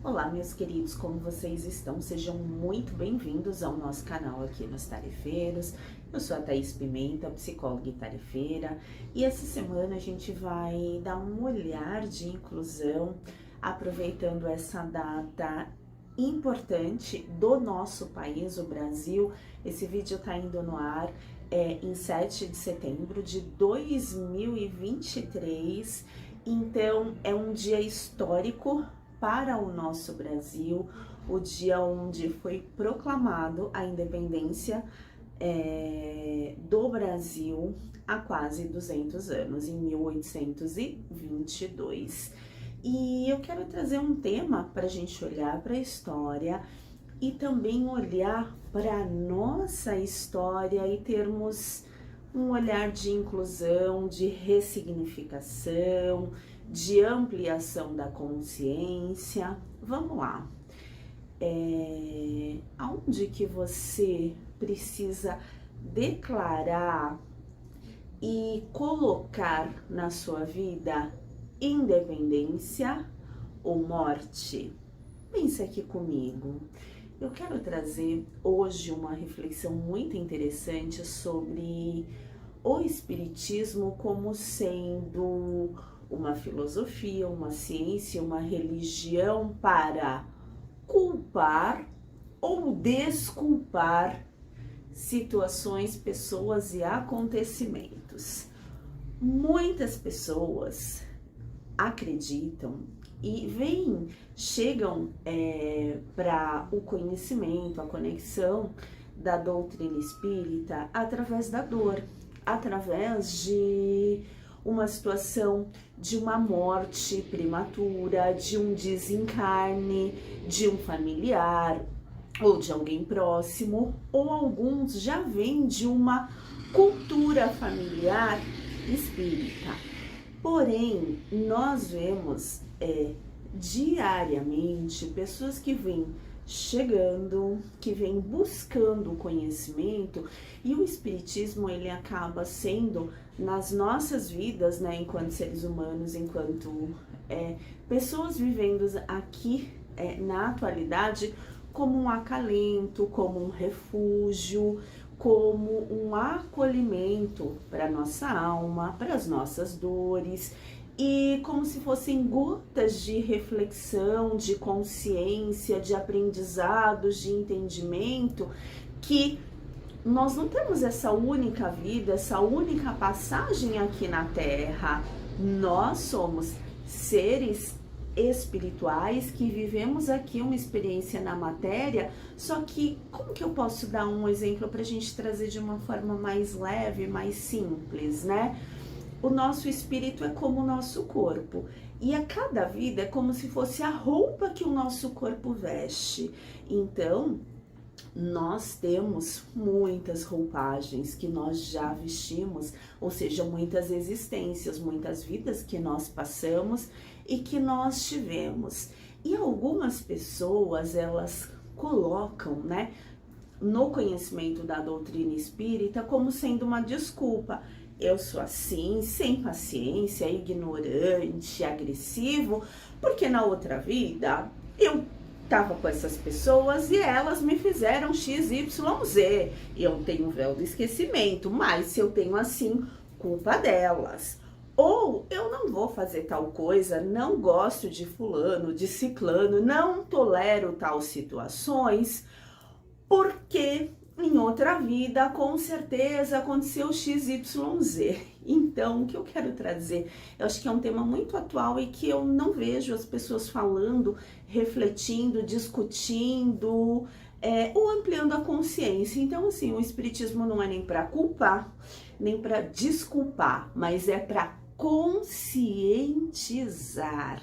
Olá, meus queridos, como vocês estão? Sejam muito bem-vindos ao nosso canal aqui nos Tarefeiros. Eu sou a Thaís Pimenta, psicóloga e tarefeira, e essa semana a gente vai dar um olhar de inclusão, aproveitando essa data importante do nosso país, o Brasil. Esse vídeo tá indo no ar em 7 de setembro de 2023, então é um dia histórico para o nosso Brasil, o dia onde foi proclamado a independência do Brasil há quase 200 anos, em 1822. E eu quero trazer um tema para a gente olhar para a história e também olhar para a nossa história e termos um olhar de inclusão, de ressignificação, de ampliação da consciência. Vamos lá. Aonde que você precisa declarar e colocar na sua vida independência ou morte? Pense aqui comigo. Eu quero trazer hoje uma reflexão muito interessante sobre o Espiritismo como sendo uma filosofia, uma ciência, uma religião para culpar ou desculpar situações, pessoas e acontecimentos. Muitas pessoas acreditam e chegam para o conhecimento, a conexão da doutrina espírita através da dor, através de uma situação de uma morte prematura, de um desencarne, de um familiar ou de alguém próximo, ou alguns já vêm de uma cultura familiar espírita. Porém, nós vemos diariamente pessoas que vêm chegando, que vêm buscando conhecimento, e o Espiritismo ele acaba sendo nas nossas vidas, né, enquanto seres humanos, enquanto pessoas vivendo aqui na atualidade, como um acalento, como um refúgio, como um acolhimento para nossa alma, para as nossas dores, e como se fossem gotas de reflexão, de consciência, de aprendizados, de entendimento, que nós não temos essa única vida, essa única passagem aqui na Terra. Nós somos seres espirituais que vivemos aqui uma experiência na matéria, só que como que eu posso dar um exemplo para a gente trazer de uma forma mais leve, mais simples, né? O nosso espírito é como o nosso corpo, e a cada vida é como se fosse a roupa que o nosso corpo veste. Então, nós temos muitas roupagens que nós já vestimos, ou seja, muitas existências, muitas vidas que nós passamos e que nós tivemos. E algumas pessoas, elas colocam, né, no conhecimento da doutrina espírita como sendo uma desculpa. Eu sou assim, sem paciência, ignorante, agressivo, porque na outra vida eu estava com essas pessoas e elas me fizeram XYZ. Eu tenho um véu do esquecimento, mas se eu tenho assim, culpa delas. Ou eu não vou fazer tal coisa, não gosto de fulano, de ciclano, não tolero tal situações, porque em outra vida, com certeza, aconteceu XYZ. Então, o que eu quero trazer? Eu acho que é um tema muito atual e que eu não vejo as pessoas falando, refletindo, discutindo, ou ampliando a consciência. Então, assim, o Espiritismo não é nem para culpar, nem para desculpar, mas é para conscientizar.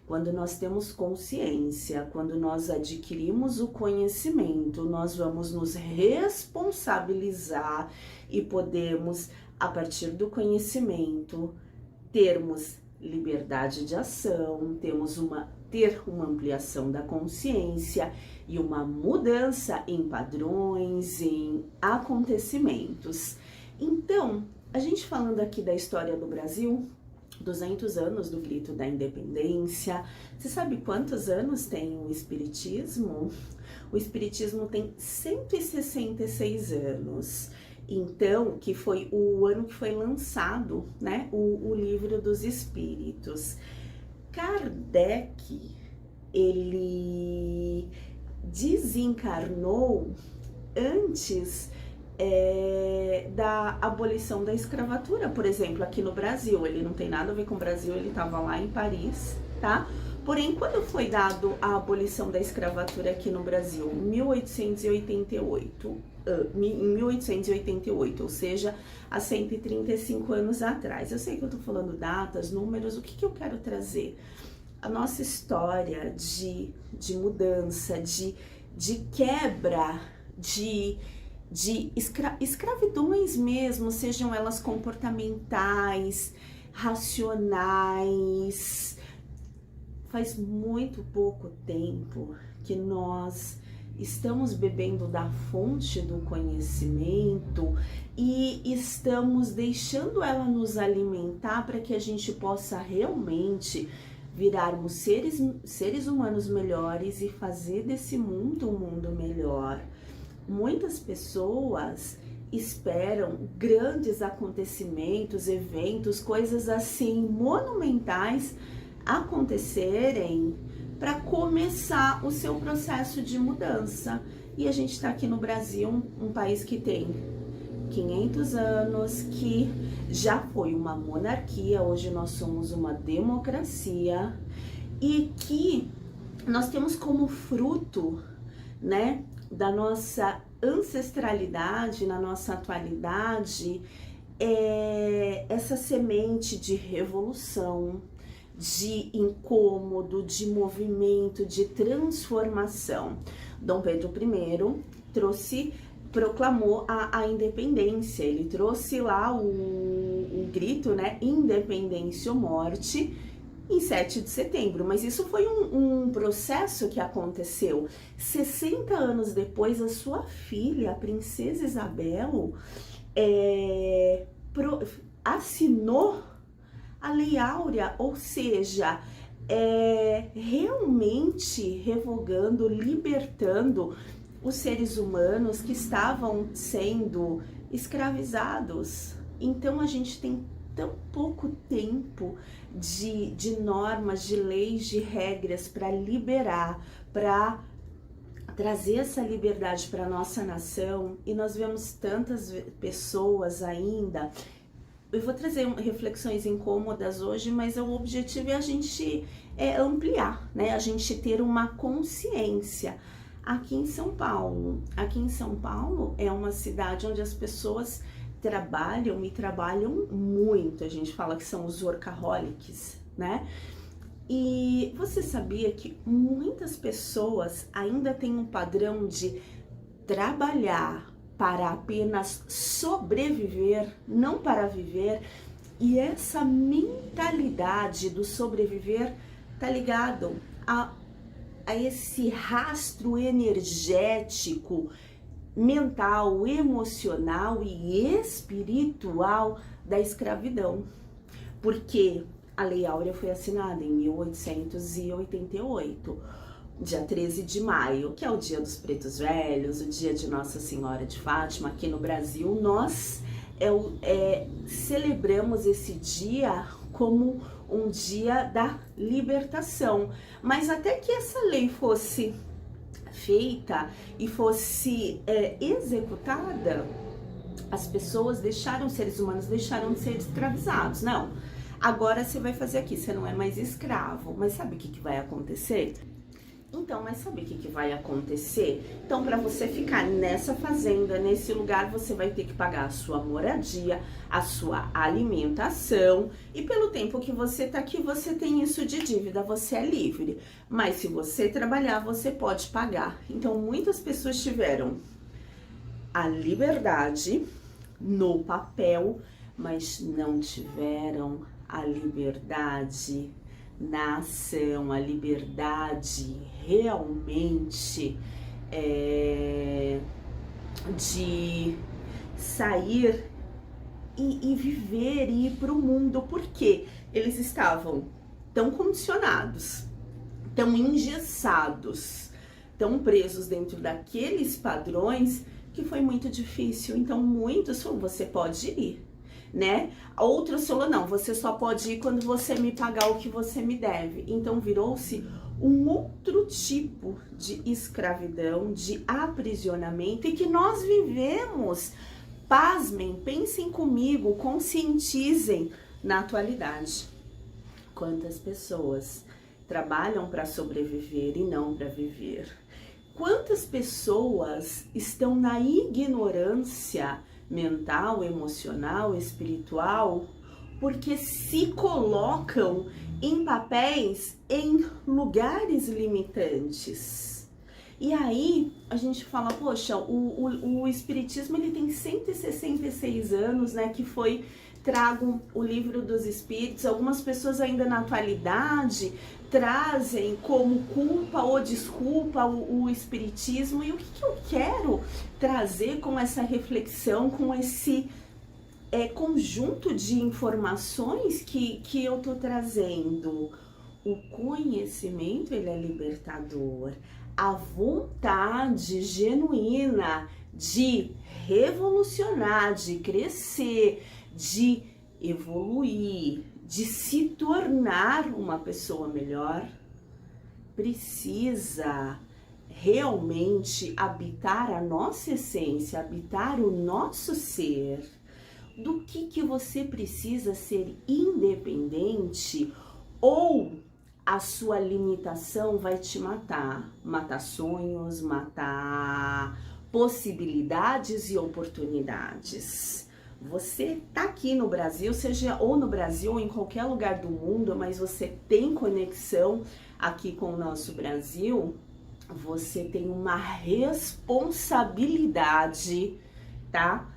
Quando nós temos consciência, quando nós adquirimos o conhecimento, nós vamos nos responsabilizar e podemos, a partir do conhecimento, termos liberdade de ação, ter uma ampliação da consciência e uma mudança em padrões, em acontecimentos. Então, a gente falando aqui da história do Brasil, 200 anos do grito da independência. Você sabe quantos anos tem o Espiritismo? O Espiritismo tem 166 anos. Então, que foi o ano que foi lançado, né, o Livro dos Espíritos. Kardec, ele desencarnou antes da abolição da escravatura, por exemplo, aqui no Brasil. Ele não tem nada a ver com o Brasil, ele estava lá em Paris, tá? Porém, quando foi dado a abolição da escravatura aqui no Brasil? 1888, em 1888, ou seja, há 135 anos atrás. Eu sei que eu tô falando datas, números, o que eu quero trazer? A nossa história de mudança, de quebra, de escravidões mesmo, sejam elas comportamentais, racionais. Faz muito pouco tempo que nós estamos bebendo da fonte do conhecimento e estamos deixando ela nos alimentar para que a gente possa realmente virarmos seres humanos melhores e fazer desse mundo um mundo melhor. Muitas pessoas esperam grandes acontecimentos, eventos, coisas assim monumentais acontecerem para começar o seu processo de mudança. E a gente está aqui no Brasil, um país que tem 500 anos, que já foi uma monarquia, hoje nós somos uma democracia, e que nós temos como fruto, né, da nossa ancestralidade, na nossa atualidade, essa semente de revolução, de incômodo, de movimento, de transformação. Dom Pedro I proclamou a independência, ele trouxe lá o grito, né, independência ou morte, em 7 de setembro, mas isso foi um processo que aconteceu. 60 anos depois, a sua filha, a princesa Isabel, assinou a Lei Áurea, ou seja, realmente revogando, libertando os seres humanos que estavam sendo escravizados. Então a gente tem tão pouco tempo de normas, de leis, de regras para liberar, para trazer essa liberdade para nossa nação, e nós vemos tantas pessoas ainda. Eu vou trazer reflexões incômodas hoje, mas o objetivo é a gente ampliar, né? A gente ter uma consciência. Aqui em São Paulo é uma cidade onde as pessoas trabalham muito. A gente fala que são os workaholics, né? E você sabia que muitas pessoas ainda têm um padrão de trabalhar para apenas sobreviver, não para viver? E essa mentalidade do sobreviver tá ligado a esse rastro energético, mental, emocional e espiritual da escravidão. Porque a Lei Áurea foi assinada em 1888, dia 13 de maio, que é o dia dos pretos velhos, o dia de Nossa Senhora de Fátima. Aqui no Brasil, nós celebramos esse dia como um dia da libertação. Mas até que essa lei fosse feita e fosse executada, as pessoas deixaram, os seres humanos deixaram de ser escravizados. Não, agora você vai fazer aqui, você não é mais escravo. Mas sabe o que vai acontecer? Então, sabe o que vai acontecer? Então, para você ficar nessa fazenda, nesse lugar, você vai ter que pagar a sua moradia, a sua alimentação, e pelo tempo que você tá aqui, você tem isso de dívida, você é livre. Mas se você trabalhar, você pode pagar. Então, muitas pessoas tiveram a liberdade no papel, mas não tiveram a liberdade na ação, a liberdade realmente de sair e viver e ir para o mundo, porque eles estavam tão condicionados, tão engessados, tão presos dentro daqueles padrões que foi muito difícil. Então muitos falaram, você pode ir, né? Outros falaram, não, você só pode ir quando você me pagar o que você me deve. Então virou-se um outro tipo de escravidão, de aprisionamento, e que nós vivemos, pasmem, pensem comigo, conscientizem na atualidade. Quantas pessoas trabalham para sobreviver e não para viver? Quantas pessoas estão na ignorância mental, emocional, espiritual, porque se colocam em papéis, em lugares limitantes? E aí a gente fala, poxa, o Espiritismo ele tem 166 anos, né, que foi trago o Livro dos Espíritos. Algumas pessoas ainda na atualidade trazem como culpa ou desculpa o Espiritismo. E o que eu quero trazer com essa reflexão, com esse conjunto de informações que eu tô trazendo? O conhecimento, ele é libertador. A vontade genuína de revolucionar, de crescer, de evoluir, de se tornar uma pessoa melhor, precisa realmente habitar a nossa essência, habitar o nosso ser. Do que você precisa ser independente, ou a sua limitação vai te matar? Matar sonhos, matar possibilidades e oportunidades. Você tá aqui no Brasil, seja ou no Brasil ou em qualquer lugar do mundo, mas você tem conexão aqui com o nosso Brasil, você tem uma responsabilidade, tá?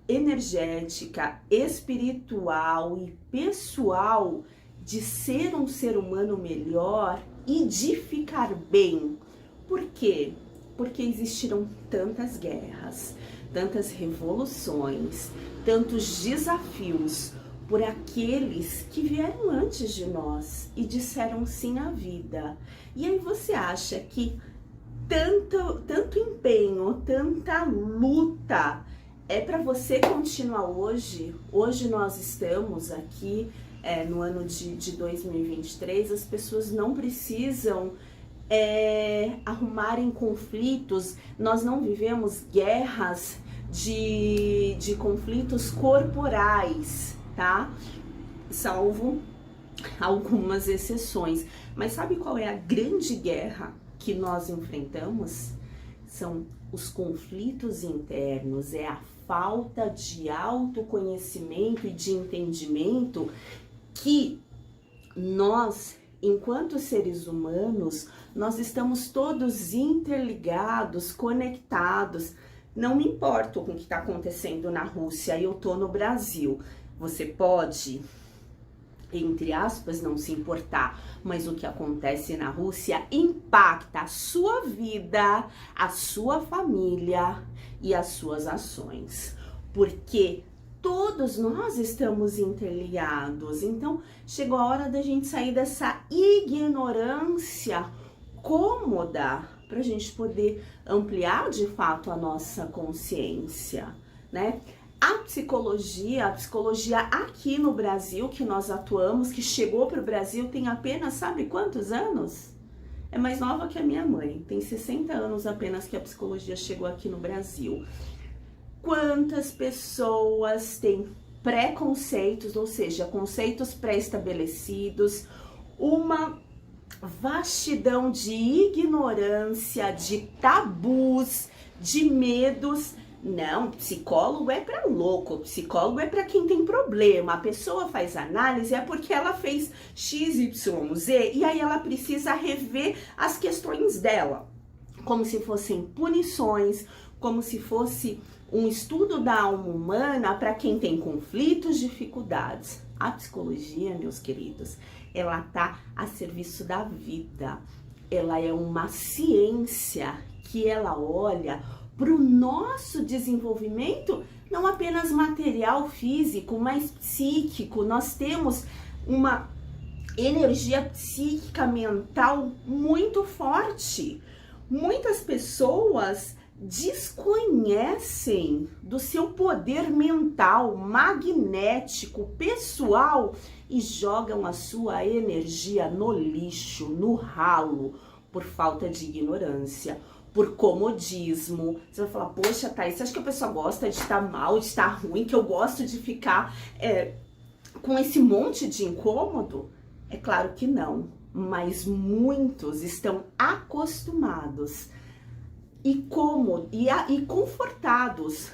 Energética, espiritual e pessoal, de ser um ser humano melhor e de ficar bem. Por quê? Porque existiram tantas guerras, tantas revoluções, tantos desafios por aqueles que vieram antes de nós e disseram sim à vida. E aí você acha que tanto empenho, tanta luta é para você continuar hoje? Hoje nós estamos aqui no ano de 2023, as pessoas não precisam arrumarem conflitos. Nós não vivemos guerras de conflitos corporais, tá? Salvo algumas exceções. Mas sabe qual é a grande guerra que nós enfrentamos? São os conflitos internos, é a falta de autoconhecimento e de entendimento que nós, enquanto seres humanos, nós estamos todos interligados, conectados. Não me importo com o que está acontecendo na Rússia, eu tô no Brasil. Você pode, entre aspas, não se importar, mas o que acontece na Rússia impacta a sua vida, a sua família e as suas ações, porque todos nós estamos interligados. Então chegou a hora da gente sair dessa ignorância cômoda para a gente poder ampliar de fato a nossa consciência, né? A psicologia aqui no Brasil, que nós atuamos, que chegou para o Brasil, tem apenas, sabe quantos anos? É mais nova que a minha mãe, tem 60 anos apenas que a psicologia chegou aqui no Brasil. Quantas pessoas têm preconceitos, ou seja, conceitos pré-estabelecidos, uma vastidão de ignorância, de tabus, de medos. Não, psicólogo é para louco, psicólogo é para quem tem problema. A pessoa faz análise é porque ela fez XYZ e aí ela precisa rever as questões dela, como se fossem punições, como se fosse um estudo da alma humana para quem tem conflitos, dificuldades. A psicologia, meus queridos, ela tá a serviço da vida. Ela é uma ciência que ela olha para o nosso desenvolvimento, não apenas material, físico, mas psíquico. Nós temos uma energia psíquica, mental muito forte. Muitas pessoas desconhecem do seu poder mental, magnético, pessoal e jogam a sua energia no lixo, no ralo, por falta de ignorância, por comodismo. Você vai falar, poxa, Thaís, você acha que a pessoa gosta de estar mal, de estar ruim, que eu gosto de ficar com esse monte de incômodo? É claro que não, mas muitos estão acostumados e confortados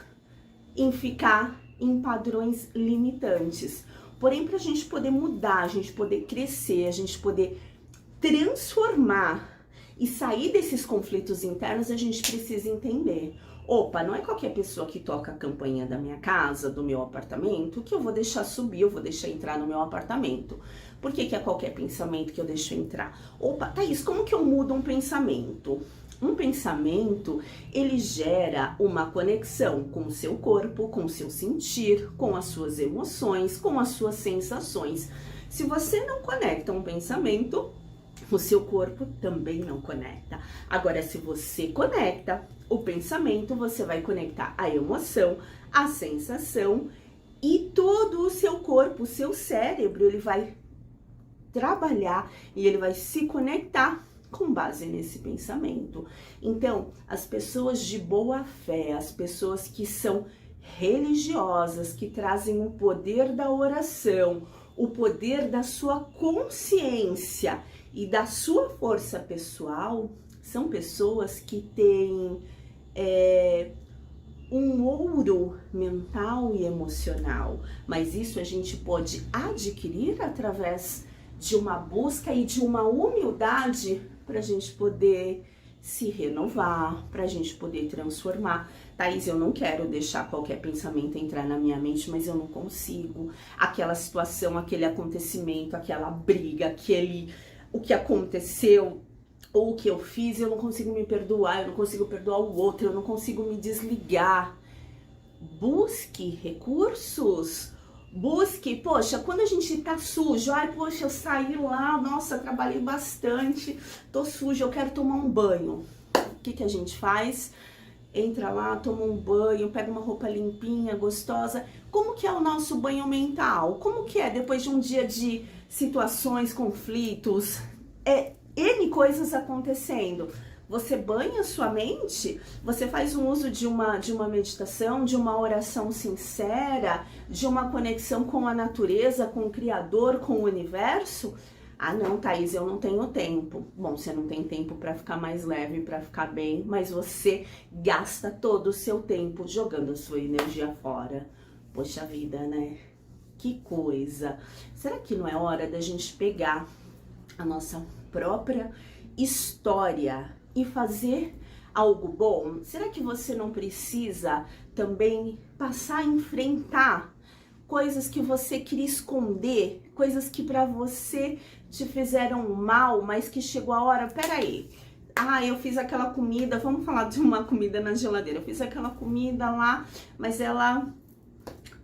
em ficar em padrões limitantes. Porém, para a gente poder mudar, a gente poder crescer, a gente poder transformar e sair desses conflitos internos, a gente precisa entender. Opa, não é qualquer pessoa que toca a campainha da minha casa, do meu apartamento, que eu vou deixar subir, eu vou deixar entrar no meu apartamento. Por que é qualquer pensamento que eu deixo entrar? Opa, Thaís, como que eu mudo um pensamento? Um pensamento, ele gera uma conexão com o seu corpo, com o seu sentir, com as suas emoções, com as suas sensações. Se você não conecta um pensamento, o seu corpo também não conecta. Agora, se você conecta o pensamento, você vai conectar a emoção, a sensação e todo o seu corpo, o seu cérebro, ele vai trabalhar e ele vai se conectar com base nesse pensamento. Então, as pessoas de boa fé, as pessoas que são religiosas, que trazem o poder da oração, o poder da sua consciência e da sua força pessoal, são pessoas que têm um ouro mental e emocional. Mas isso a gente pode adquirir através de uma busca e de uma humildade para a gente poder se renovar, para a gente poder transformar. Thaís, eu não quero deixar qualquer pensamento entrar na minha mente, mas eu não consigo. Aquela situação, aquele acontecimento, aquela briga, o que aconteceu ou o que eu fiz, eu não consigo me perdoar, eu não consigo perdoar o outro, eu não consigo me desligar. Busque recursos. Busque, poxa, quando a gente tá sujo, ai, poxa, eu saí lá, nossa, trabalhei bastante, tô sujo, eu quero tomar um banho. O que a gente faz? Entra lá, toma um banho, pega uma roupa limpinha, gostosa. Como que é o nosso banho mental? Como que é depois de um dia de situações, conflitos, N coisas acontecendo? Você banha sua mente? Você faz um uso de uma meditação, de uma oração sincera, de uma conexão com a natureza, com o Criador, com o universo? Ah, não, Thaís, eu não tenho tempo. Bom, você não tem tempo para ficar mais leve, para ficar bem, mas você gasta todo o seu tempo jogando a sua energia fora. Poxa vida, né? Que coisa! Será que não é hora da gente pegar a nossa própria história e fazer algo bom? Será que você não precisa também passar a enfrentar coisas que você queria esconder, coisas que para você te fizeram mal, mas que chegou a hora, peraí, eu fiz aquela comida, vamos falar de uma comida na geladeira, eu fiz aquela comida lá, mas ela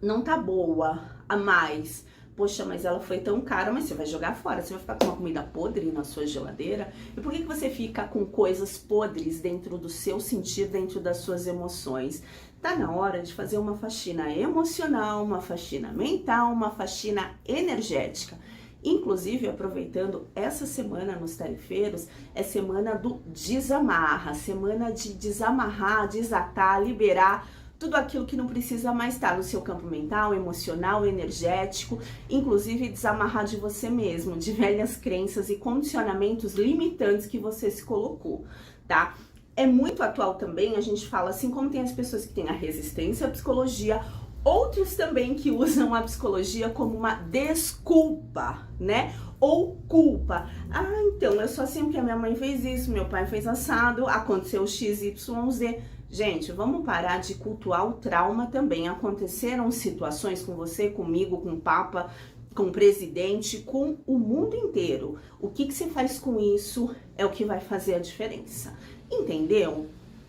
não tá boa a mais. Poxa, mas ela foi tão cara, mas você vai jogar fora, você vai ficar com uma comida podre na sua geladeira? E por que você fica com coisas podres dentro do seu sentir, dentro das suas emoções? Tá na hora de fazer uma faxina emocional, uma faxina mental, uma faxina energética. Inclusive, aproveitando essa semana nos tarefeiros, é semana do desamarra, semana de desamarrar, desatar, liberar tudo aquilo que não precisa mais estar no seu campo mental, emocional, energético, inclusive desamarrar de você mesmo, de velhas crenças e condicionamentos limitantes que você se colocou, tá? É muito atual também, a gente fala assim, como tem as pessoas que têm a resistência à psicologia, outros também que usam a psicologia como uma desculpa, né? Ou culpa. Ah, então, eu sou assim porque a minha mãe fez isso, meu pai fez assado, aconteceu XYZ. Gente, vamos parar de cultuar o trauma também. Aconteceram situações com você, comigo, com o Papa, com o presidente, com o mundo inteiro. O que você faz com isso é o que vai fazer a diferença. Entendeu?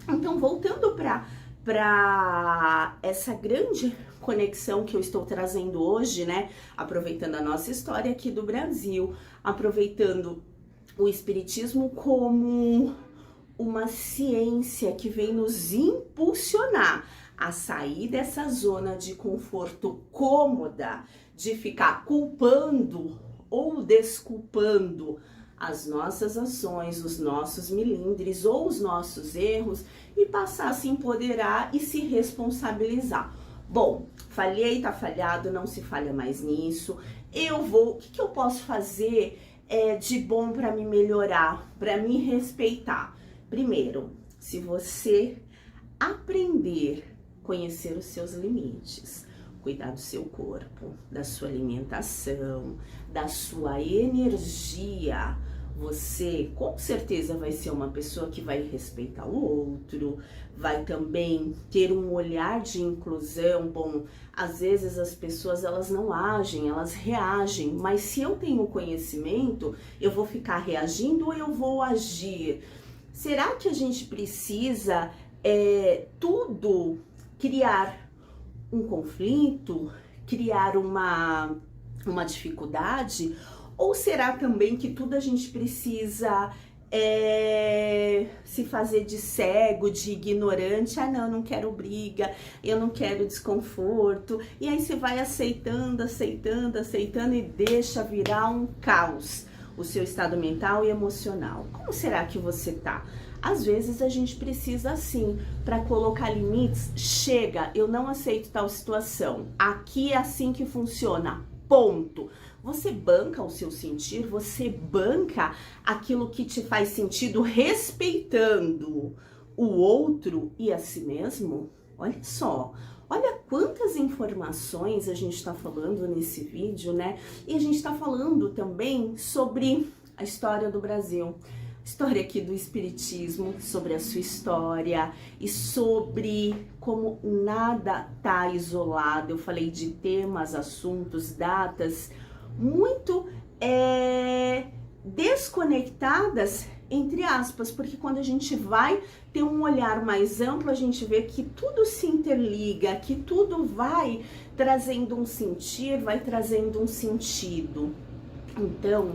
Então, voltando para essa grande conexão que eu estou trazendo hoje, né? Aproveitando a nossa história aqui do Brasil, aproveitando o espiritismo como uma ciência que vem nos impulsionar a sair dessa zona de conforto cômoda, de ficar culpando ou desculpando as nossas ações, os nossos milindres ou os nossos erros e passar a se empoderar e se responsabilizar. Bom, falhei, tá falhado, não se falha mais nisso. O que eu posso fazer de bom para me melhorar, para me respeitar? Primeiro, se você aprender a conhecer os seus limites, cuidar do seu corpo, da sua alimentação, da sua energia, você com certeza vai ser uma pessoa que vai respeitar o outro, vai também ter um olhar de inclusão. Bom, às vezes as pessoas elas não agem, elas reagem, mas se eu tenho conhecimento, eu vou ficar reagindo ou eu vou agir? Será que a gente precisa tudo criar um conflito, criar uma dificuldade? Ou será também que tudo a gente precisa se fazer de cego, de ignorante? Ah, não quero briga, eu não quero desconforto. E aí você vai aceitando e deixa virar um caos o seu estado mental e emocional. Como será que você tá? Às vezes a gente precisa assim, para colocar limites. Chega, eu não aceito tal situação. Aqui é assim que funciona. Ponto. Você banca o seu sentir, você banca aquilo que te faz sentido, respeitando o outro e a si mesmo? Olha só, olha quantas informações a gente está falando nesse vídeo, né? E a gente está falando também sobre a história do Brasil, história aqui do espiritismo, sobre a sua história e sobre como nada tá isolado. Eu falei de temas, assuntos, datas muito desconectadas, entre aspas, porque quando a gente vai ter um olhar mais amplo, a gente vê que tudo se interliga, que tudo vai trazendo um sentir, vai trazendo um sentido. Então,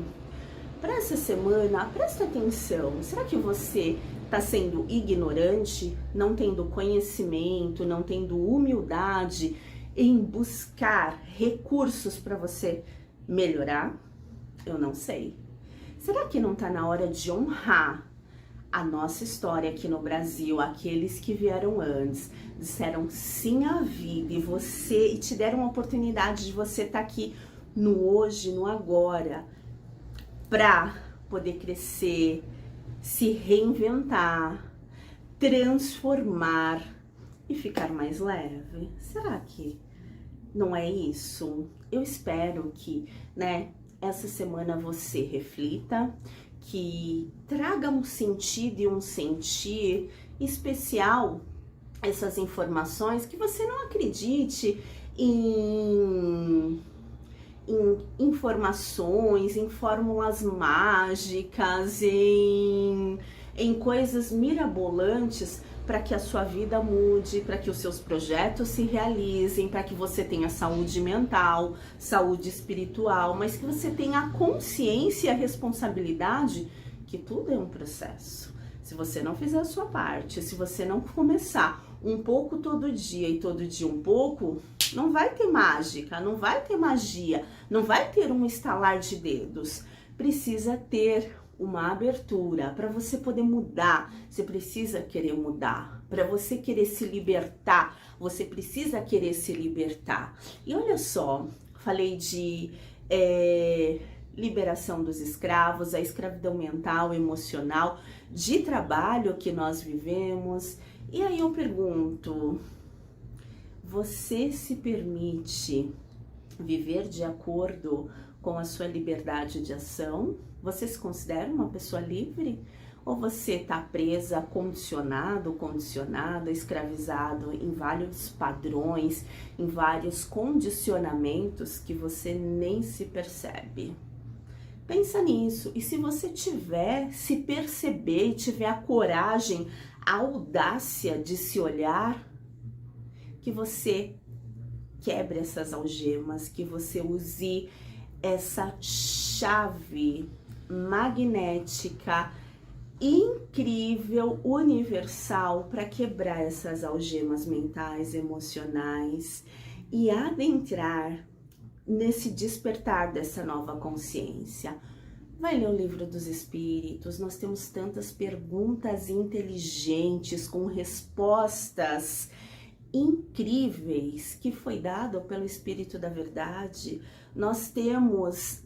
para essa semana, presta atenção. Será que você está sendo ignorante, não tendo conhecimento, não tendo humildade em buscar recursos para você melhorar? Eu não sei. Será que não está na hora de honrar a nossa história aqui no Brasil, aqueles que vieram antes, disseram sim à vida e te deram a oportunidade de você estar aqui no hoje, no agora, para poder crescer, se reinventar, transformar e ficar mais leve? Será que não é isso? Eu espero que, essa semana você reflita, que traga um sentido e um sentir especial essas informações, que você não acredite em informações, em fórmulas mágicas, em coisas mirabolantes para que a sua vida mude, para que os seus projetos se realizem, para que você tenha saúde mental, saúde espiritual, mas que você tenha a consciência e a responsabilidade que tudo é um processo. Se você não fizer a sua parte, se você não começar um pouco todo dia e todo dia um pouco, não vai ter mágica, não vai ter magia, não vai ter um estalar de dedos. Precisa ter uma abertura para você poder mudar. Você precisa querer mudar. Para você querer se libertar, você precisa querer se libertar. E olha só, falei de liberação dos escravos, a escravidão mental, emocional, de trabalho que nós vivemos. E aí eu pergunto, você se permite viver de acordo com a sua liberdade de ação? Você se considera uma pessoa livre? Ou você está presa, condicionado, condicionada, escravizado em vários padrões, em vários condicionamentos que você nem se percebe? Pensa nisso. E se você se perceber e tiver a coragem, audácia de se olhar, que você quebre essas algemas, que você use essa chave magnética incrível, universal, para quebrar essas algemas mentais, emocionais e adentrar nesse despertar dessa nova consciência. Vai ler o Livro dos Espíritos, nós temos tantas perguntas inteligentes com respostas incríveis que foi dado pelo Espírito da Verdade. Nós temos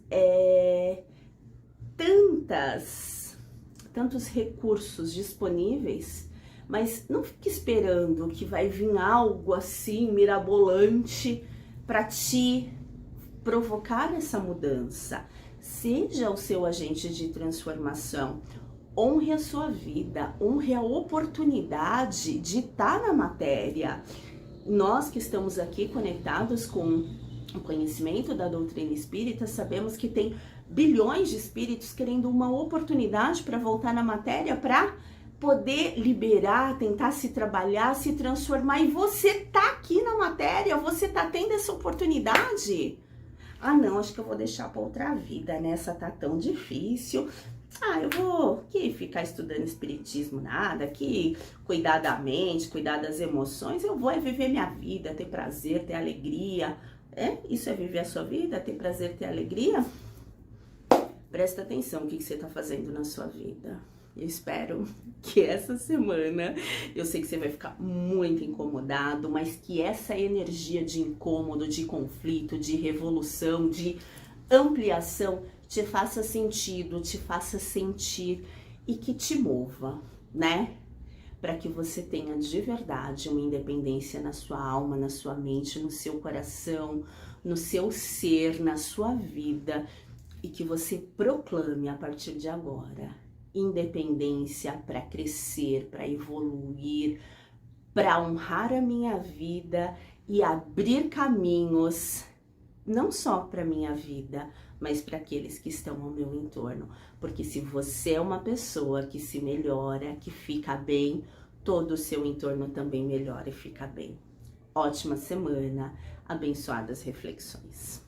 tantos recursos disponíveis, mas não fique esperando que vai vir algo assim mirabolante para te provocar essa mudança. Seja o seu agente de transformação. Honre a sua vida, honre a oportunidade de estar na matéria. Nós que estamos aqui conectados com o conhecimento da doutrina espírita, sabemos que tem bilhões de espíritos querendo uma oportunidade para voltar na matéria, para poder liberar, tentar se trabalhar, se transformar. E você tá aqui na matéria, você tá tendo essa oportunidade. Ah, não, acho que eu vou deixar para outra vida, né? Essa tá tão difícil. Ah, eu vou ficar estudando espiritismo, nada, cuidar da mente, cuidar das emoções. Eu vou viver minha vida, ter prazer, ter alegria. Isso é viver a sua vida, ter prazer, ter alegria? Presta atenção o que você tá fazendo na sua vida. Eu espero que essa semana, eu sei que você vai ficar muito incomodado, mas que essa energia de incômodo, de conflito, de revolução, de ampliação te faça sentido, te faça sentir e que te mova, né? Para que você tenha de verdade uma independência na sua alma, na sua mente, no seu coração, no seu ser, na sua vida, e que você proclame a partir de agora independência para crescer, para evoluir, para honrar a minha vida e abrir caminhos, não só para minha vida, mas para aqueles que estão ao meu entorno. Porque se você é uma pessoa que se melhora, que fica bem, todo o seu entorno também melhora e fica bem. Ótima semana, abençoadas reflexões.